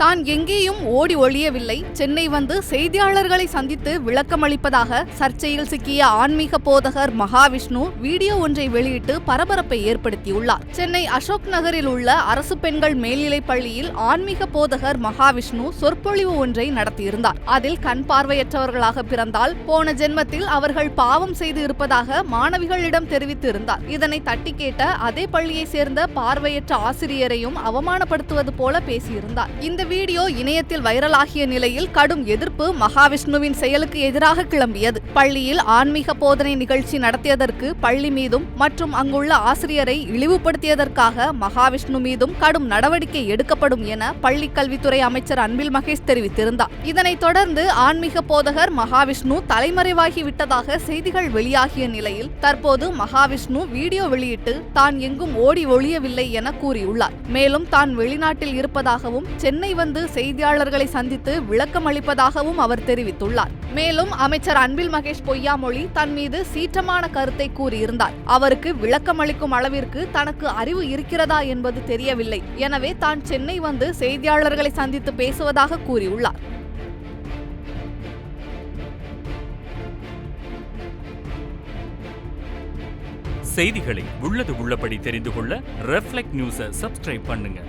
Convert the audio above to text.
தான் எங்கேயும் ஓடி ஒழியவில்லை, சென்னை வந்து செய்தியாளர்களை சந்தித்து விளக்கமளிப்பதாக சர்ச்சையில் சிக்கிய ஆன்மீக போதகர் மகாவிஷ்ணு வீடியோ ஒன்றை வெளியிட்டு பரபரப்பை ஏற்படுத்தியுள்ளார். சென்னை அசோக் நகரில் உள்ள அரசு பெண்கள் மேல்நிலைப் பள்ளியில் ஆன்மீக போதகர் மகாவிஷ்ணு சொற்பொழிவு ஒன்றை நடத்தியிருந்தார். அதில் கண் பார்வையற்றவர்களாக பிறந்தால் போன ஜென்மத்தில் அவர்கள் பாவம் செய்து இருப்பதாக மாணவிகளிடம் தெரிவித்து இருந்தார். இதனை தட்டி கேட்ட அதே பள்ளியை சேர்ந்த பார்வையற்ற ஆசிரியரையும் அவமானப்படுத்துவது போல பேசியிருந்தார். இந்த வீடியோ இணையத்தில் வைரலாகிய நிலையில் கடும் எதிர்ப்பு மகாவிஷ்ணுவின் செயலுக்கு எதிராக கிளம்பியது. பள்ளியில் ஆன்மீக போதனை நிகழ்ச்சி நடத்தியதற்கு பள்ளி மீதும் மற்றும் அங்குள்ள ஆசிரியரை இழிவுபடுத்தியதற்காக மகாவிஷ்ணு மீதும் கடும் நடவடிக்கை எடுக்கப்படும் என பள்ளி கல்வித்துறை அமைச்சர் அன்பில் மகேஷ் தெரிவித்திருந்தார். இதனைத் தொடர்ந்து ஆன்மீக போதகர் மகாவிஷ்ணு தலைமறைவாகி விட்டதாக செய்திகள் வெளியாகிய நிலையில் தற்போது மகாவிஷ்ணு வீடியோ வெளியிட்டு தான் எங்கும் ஓடி ஒழியவில்லை என கூறியுள்ளார். மேலும் தான் வெளிநாட்டில் இருப்பதாகவும் சென்னை வந்து செய்தியாளர்களை சந்தித்து விளக்கம் அளிப்பதாகவும் அவர் தெரிவித்துள்ளார். மேலும் அமைச்சர் அன்பில் மகேஷ் பொய்யாமொழி தன் மீது சீற்றமான கருத்தை கூறியிருந்தார். அவருக்கு விளக்கம் அளிக்கும் அளவிற்கு தனக்கு அறிவு இருக்கிறதா என்பது தெரியவில்லை, எனவே தான் சென்னை வந்து செய்தியாளர்களை சந்தித்து பேசுவதாக கூறியுள்ளார். செய்திகளை உள்ளது உள்ளபடி தெரிந்து கொள்ள ரெஃப்ளெக்ட் நியூஸை சப்ஸ்கிரைப் பண்ணுங்க.